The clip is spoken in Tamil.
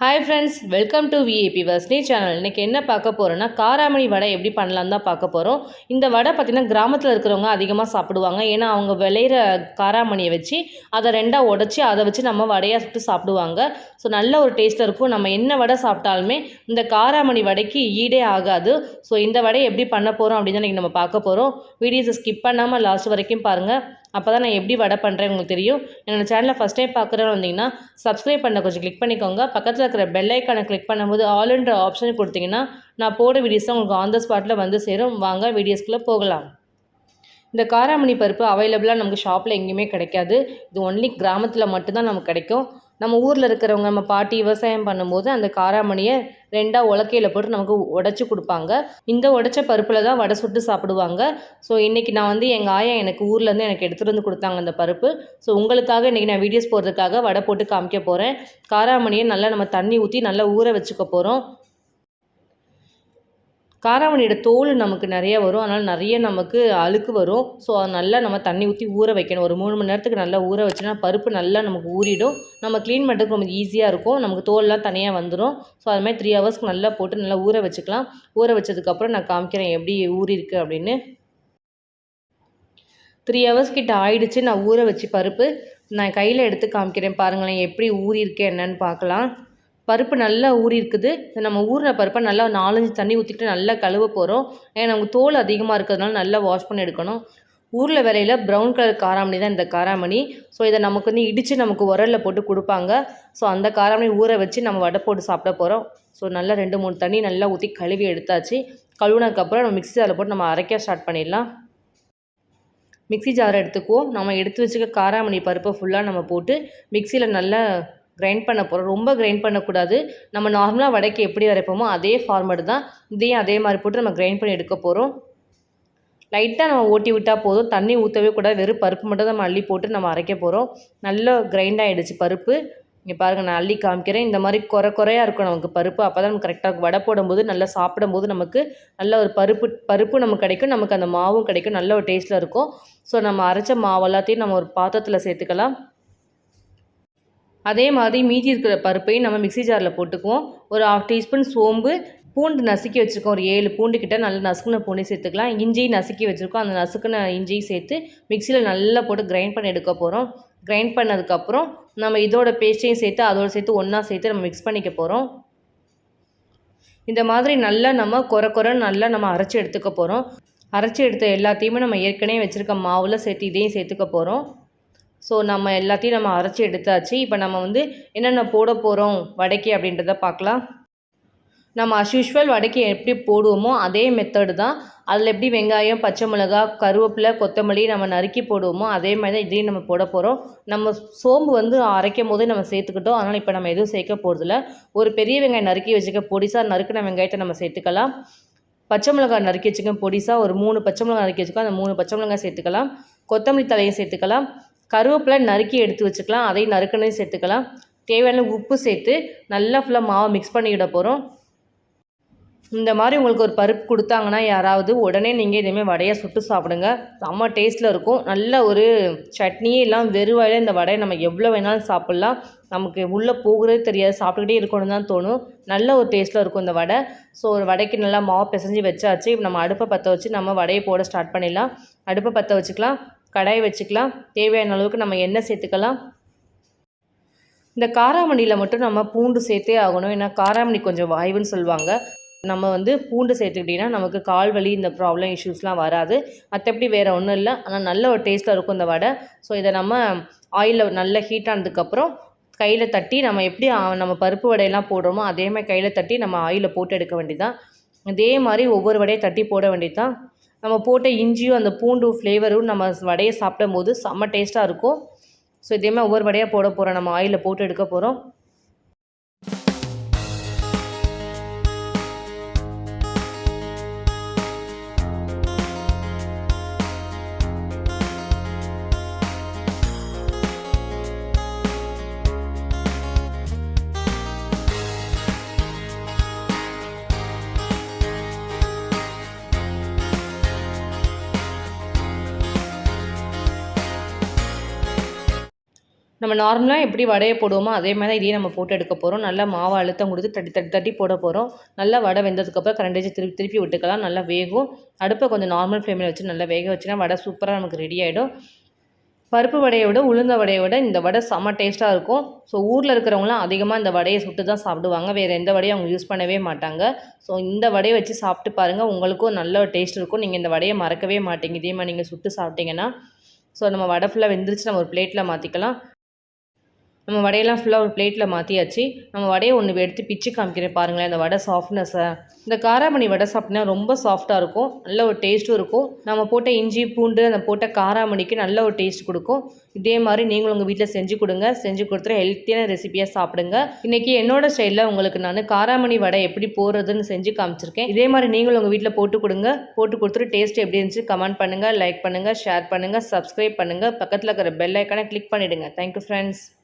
Hi friends, welcome to VAP Varshini channel. இன்றைக்கி என்ன பார்க்க போகிறோன்னா, காராமணி வடை எப்படி பண்ணலான்னு தான் பார்க்க போகிறோம். இந்த வடை பார்த்திங்கன்னா கிராமத்தில் இருக்கிறவங்க அதிகமாக சாப்பிடுவாங்க. ஏன்னா அவங்க விளையிற காராமணியை வச்சு அதை ரெண்டாக உடச்சி அதை வச்சு நம்ம வடையாக சுட்டு சாப்பிடுவாங்க. ஸோ நல்ல ஒரு டேஸ்ட்டில் இருக்கும். நம்ம என்ன வடை சாப்பிட்டாலுமே இந்த காராமணி வடைக்கு ஈடே ஆகாது. ஸோ இந்த வடையை எப்படி பண்ண போகிறோம் அப்படின்னு தான் இன்றைக்கி நம்ம பார்க்க போகிறோம். வீடியோஸை ஸ்கிப் பண்ணாமல் லாஸ்ட் வரைக்கும் பாருங்கள். அப்போ தான் நான் எப்படி வடை பண்ணுறேன்னு உங்களுக்கு தெரியும். என்னோடய சேனலை ஃபஸ்ட் டைம் பார்க்குறேன்னு வந்தீங்கன்னா சப்ஸ்கிரைப் பண்ண கொஞ்சம் கிளிக் பண்ணிக்கோங்க. பக்கத்தில் இருக்கிற பெல் ஐக்கானை கிளிக் பண்ணும்போது ஆல்ன்ற ஆப்ஷன் கொடுத்தீங்கன்னா நான் போட வீடியோஸ் உங்களுக்கு ஆன் த ஸ்பாட்டில் வந்து சேரும். வாங்க வீடியோஸ்குள்ளே போகலாம். இந்த காராமணி பருப்பு அவைலபிளாக நமக்கு ஷாப்பில் எங்கேயுமே கிடைக்காது. இது ஒன்லி கிராமத்தில் மட்டும்தான் நமக்கு கிடைக்கும். நம்ம ஊரில் இருக்கிறவங்க, நம்ம பாட்டி விவசாயம் பண்ணும்போது அந்த காராமணியை ரெண்டாக உலக்கையில் போட்டு நமக்கு உடச்சி கொடுப்பாங்க. இந்த உடச்ச பருப்பில் தான் வடை சுட்டு சாப்பிடுவாங்க. ஸோ இன்றைக்கி நான் வந்து எங்கள் ஆயா எனக்கு ஊர்லேருந்து எனக்கு எடுத்துகிட்டு வந்து கொடுத்தாங்க அந்த பருப்பு. ஸோ உங்களுக்காக இன்றைக்கி நான் வீடியோஸ் போடுறதுக்காக வடை போட்டு காமிக்க போகிறேன். காராமணியை நல்லா நம்ம தண்ணி ஊற்றி நல்லா ஊற வச்சுக்க போகிறோம். காராமணியோட தோல் நமக்கு நிறைய வரும், அதனால் நிறைய நமக்கு அழுக்கு வரும். ஸோ அது நல்லா நம்ம தண்ணி ஊற்றி ஊற வைக்கணும். ஒரு 3 மணி நேரத்துக்கு நல்லா ஊற வச்சுன்னா பருப்பு நல்லா நமக்கு ஊறிடும். நம்ம க்ளீன் பண்ணுறதுக்கு ரொம்ப ஈஸியாக இருக்கும். நமக்கு தோல்லாம் தனியாக வந்துடும். ஸோ அது மாதிரி 3 ஹவர்ஸ்க்கு நல்லா போட்டு நல்லா ஊற வச்சுக்கலாம். ஊற வச்சதுக்கப்புறம் நான் காமிக்கிறேன் எப்படி ஊறிருக்கு அப்படின்னு. 3 ஹவர்ஸ் கிட்ட ஆயிடுச்சு நான் ஊற வச்சு பருப்பு. நான் கையில் எடுத்து காமிக்கிறேன் பாருங்களேன், எப்படி ஊறிருக்கு என்னன்னு பார்க்கலாம். பருப்பு நல்லா ஊறி இருக்குது. நம்ம ஊறின பருப்பை நல்லா 4-5 தண்ணி ஊற்றிட்டு நல்லா கழுவ போகிறோம். ஏன்னா நமக்கு தோல் அதிகமாக இருக்கிறதுனால நல்லா வாஷ் பண்ணி எடுக்கணும். ஊரில் விலையில் ப்ரௌன் கலர் காராமணி தான் இந்த காராமணி. ஸோ இதை நமக்கு வந்து இடித்து நமக்கு உரலில் போட்டு கொடுப்பாங்க. ஸோ அந்த காராமணி ஊற வச்சு நம்ம வடை போட்டு சாப்பிட போகிறோம். ஸோ நல்லா 2-3 தண்ணி நல்லா ஊற்றி கழுவி எடுத்தாச்சு. கழுவுனதுக்கப்புறம் நம்ம மிக்ஸி ஜாரில் போட்டு நம்ம அரைக்க ஸ்டார்ட் பண்ணிடலாம். மிக்ஸி ஜாரை எடுத்துக்குவோம். நம்ம எடுத்து வச்சுக்க காராமணி பருப்பை ஃபுல்லாக நம்ம போட்டு மிக்சியில் நல்லா கிரைண்ட் பண்ண போகிறோம். ரொம்ப கிரைண்ட் பண்ணக்கூடாது. நம்ம நார்மலாக வடைக்கு எப்படி அரைப்போமோ அதே ஃபார்மேட் தான். இதையும் அதே மாதிரி போட்டு நம்ம கிரைண்ட் பண்ணி எடுக்க போகிறோம். லைட்டாக நம்ம ஓட்டி விட்டால் போதும், தண்ணி ஊற்றவே கூடாது. வெறும் பருப்பு மட்டும் தான் நம்ம அள்ளி போட்டு நம்ம அரைக்க போகிறோம். நல்லா கிரைண்ட் ஆகிடுச்சு பருப்பு. இங்கே பாருங்கள், நான் அள்ளி காமிக்கிறேன். இந்த மாதிரி குறையாக இருக்கும் நமக்கு பருப்பு. அப்போ தான் நமக்கு கரெக்டாக வடை போடும்போது நல்லா சாப்பிடும்போது நமக்கு நல்ல ஒரு பருப்பு நமக்கு கிடைக்கும். நமக்கு அந்த மாவும் கிடைக்கும். நல்ல ஒரு டேஸ்ட்டில் இருக்கும். ஸோ நம்ம அரைச்ச மாவு எல்லாத்தையும் நம்ம ஒரு பாத்திரத்தில் சேர்த்துக்கலாம். அதே மாதிரி மீதி இருக்கிற பருப்பையும் நம்ம மிக்ஸி ஜாரில் போட்டுக்குவோம். ஒரு 1/2 டீஸ்பூன் சோம்பு, பூண்டு நசுக்கி வச்சுருக்கோம். ஒரு 7 பூண்டு கிட்ட நல்லா நசுக்குன பூண்டு சேர்த்துக்கலாம். இஞ்சி நசுக்கி வச்சுருக்கோம். அந்த நசுக்குன இஞ்சியும் சேர்த்து மிக்சியில் நல்லா போட்டு கிரைண்ட் பண்ணி எடுக்க போகிறோம். கிரைண்ட் பண்ணதுக்கப்புறம் நம்ம இதோட பேஸ்ட்டையும் சேர்த்து அதோடு சேர்த்து ஒன்றா சேர்த்து நம்ம மிக்ஸ் பண்ணிக்க போகிறோம். இந்த மாதிரி நல்லா நம்ம குறைன்னு நல்லா நம்ம அரைச்சி எடுத்துக்க போகிறோம். அரைச்சி எடுத்த எல்லாத்தையுமே நம்ம ஏற்கனவே வச்சுருக்க மாவில் சேர்த்து இதையும் சேர்த்துக்க போகிறோம். ஸோ நம்ம எல்லாத்தையும் நம்ம அரைச்சி எடுத்தாச்சு. இப்போ நம்ம வந்து என்னென்ன போட போகிறோம் வடைக்கு அப்படின்றத பார்க்கலாம். நம்ம அஸ்யூஷுவல் வடைக்கு எப்படி போடுவோமோ அதே மெத்தடு தான். அதில் எப்படி வெங்காயம், பச்சை மிளகா, கருவேப்பிலை, கொத்தமல்லி நம்ம நறுக்கி போடுவோமோ அதே மாதிரி தான் இதையும் நம்ம போட போகிறோம். நம்ம சோம்பு வந்து அரைக்கும் போதே நம்ம சேர்த்துக்கிட்டோம். அதனால் இப்போ நம்ம எதுவும் சேர்க்க போகிறதில்ல. ஒரு பெரிய வெங்காயம் நறுக்கி வச்சுக்க, பொடிசாக நறுக்கின வெங்காயத்தை நம்ம சேர்த்துக்கலாம். பச்சை மிளகாய் நறுக்கி வச்சுக்க, பொடிசாக ஒரு 3 பச்சை மிளகாய் நறுக்கி வச்சுக்கோ, அந்த 3 பச்சை மிளகாய் சேர்த்துக்கலாம். கொத்தமல்லி தலையை சேர்த்துக்கலாம். கருவேப்பிலை நறுக்கி எடுத்து வச்சுக்கலாம், அதையும் நறுக்கணும் சேர்த்துக்கலாம். தேவையான உப்பு சேர்த்து நல்லா ஃபுல்லாக மாவை மிக்ஸ் பண்ணிவிட போகிறோம். இந்த மாதிரி உங்களுக்கு ஒரு பருப்பு கொடுத்தாங்கன்னா யாராவது உடனே நீங்கள் இதேமாதிரி வடையை சுட்டு சாப்பிடுங்க. செம்ம டேஸ்ட்டில் இருக்கும். நல்ல ஒரு சட்னியே இல்லாமல் வெறுவாயில் இந்த வடையை நம்ம எவ்வளோ வேணாலும் சாப்பிட்லாம். நமக்கு உள்ளே போகிறதே தெரியாது, சாப்பிட்டுக்கிட்டே இருக்கணும்னு தான் தோணும். நல்ல ஒரு டேஸ்ட்டில் இருக்கும் இந்த வடை. ஸோ ஒரு வடைக்கு நல்லா மாவு பிசைஞ்சு வச்சாச்சு. இப்போ நம்ம அடுப்பை பற்ற வச்சு நம்ம வடையை போட ஸ்டார்ட் பண்ணிடலாம். அடுப்பை பற்ற வச்சுக்கலாம், கடாய் வச்சுக்கலாம். தேவையான அளவுக்கு நம்ம எண்ணெய் சேர்த்துக்கலாம். இந்த காராமணியில் மட்டும் நம்ம பூண்டு சேர்த்தே ஆகணும். ஏன்னா காராமணி கொஞ்சம் வாய்வுன்னு சொல்லுவாங்க. நம்ம வந்து பூண்டு சேர்த்துக்கிட்டிங்கன்னா நமக்கு கால் வலி இந்த ப்ராப்ளம் இஷ்யூஸ்லாம் வராது. மற்றபடி வேறு ஒன்றும் இல்லை. ஆனால் நல்ல ஒரு டேஸ்ட்டில் இருக்கும் இந்த வடை. ஸோ இதை நம்ம ஆயிலில் நல்லா ஹீட் ஆனதுக்கப்புறம் கையில் தட்டி நம்ம எப்படி நம்ம பருப்பு வடையெல்லாம் போடுறோமோ அதே மாதிரி கையில் தட்டி நம்ம ஆயிலில் போட்டு எடுக்க வேண்டியதுதான். இதே மாதிரி ஒவ்வொரு வடையை தட்டி போட வேண்டியதுதான். நம்ம போட்ட இஞ்சியும் அந்த பூண்டு ஃப்ளேவரும் நம்ம வடையை சாப்பிடும் போது செம்ம டேஸ்ட்டாக இருக்கும். ஸோ இதேமாதிரி ஒவ்வொரு வடையாக போட போகிறோம். நம்ம ஆயிலில் போட்டு எடுக்க போகிறோம். நம்ம நார்மலாக எப்படி வடையை போடுவோமோ அதே மாதிரி தான் இதையே நம்ம போட்டு எடுக்க போகிறோம். நல்லா மாவை அழுத்தம் கொடுத்து தட்டி தட்டி தட்டி போட போகிறோம். நல்லா வடை வெந்ததுக்கப்புறம் கரண்டி வச்சு திருப்பி திருப்பி விட்டுக்கலாம். நல்லா வேகும். அடுப்பை கொஞ்சம் நார்மல் ஃப்ளேமில் வச்சு நல்லா வேக வச்சுன்னா வடை சூப்பராக நமக்கு ரெடி ஆகிடும். பருப்பு வடையை விட உளுந்த வடையை விட இந்த வடை செம்ம டேஸ்ட்டாக இருக்கும். ஸோ ஊரில் இருக்கிறவங்களாம் அதிகமாக இந்த வடையை சுட்டு தான் சாப்பிடுவாங்க. வேறு எந்த வடையும் அவங்க யூஸ் பண்ணவே மாட்டாங்க. ஸோ இந்த வடையை வச்சு சாப்பிட்டு பாருங்கள். உங்களுக்கும் நல்ல ஒரு டேஸ்ட் இருக்கும். நீங்கள் இந்த வடையை மறக்கவே மாட்டீங்க. இதே மாதிரி நீங்கள் சுட்டு சாப்பிட்டீங்கன்னா. ஸோ நம்ம வடை ஃபுல்லாக வெந்துருச்சு. நம்ம ஒரு பிளேட்டில் மாற்றிக்கலாம். நம்ம வடையெல்லாம் ஃபுல்லாக ஒரு பிளேட்டில் மாற்றியாச்சு. நம்ம வடையை ஒன்று எடுத்து பிச்சு காமிக்கிறேன் பாருங்களேன். அந்த வடை சாஃப்ட்னஸை. இந்த காராமணி வடை சாப்பிட்டீங்கன்னா ரொம்ப சாஃப்டாக இருக்கும். நல்ல ஒரு டேஸ்ட்டும் இருக்கும். நம்ம போட்ட இஞ்சி பூண்டு அந்த போட்ட காராமணிக்கு நல்ல ஒரு டேஸ்ட் கொடுக்கும். இதே மாதிரி நீங்களும் உங்கள் வீட்டில் செஞ்சு கொடுங்க. செஞ்சு கொடுத்துட்டு ஹெல்த்தியான ரெசிபியாக சாப்பிடுங்க. இன்றைக்கி என்னோட ஸ்டைலில் உங்களுக்கு நான் காராமணி வடை எப்படி போடுறதுன்னு செஞ்சு காமிச்சிருக்கேன். இதே மாதிரி நீங்களும் உங்கள் வீட்டில் போட்டு கொடுங்க. போட்டு கொடுத்துட்டு டேஸ்ட் எப்படி இருந்துச்சு கமெண்ட் பண்ணுங்கள், லைக் பண்ணுங்கள், ஷேர் பண்ணுங்கள், சப்ஸ்கிரைப் பண்ணுங்கள். பக்கத்தில் இருக்கிற பெல் ஐக்கானை கிளிக் பண்ணிவிடுங்க. Thank you friends.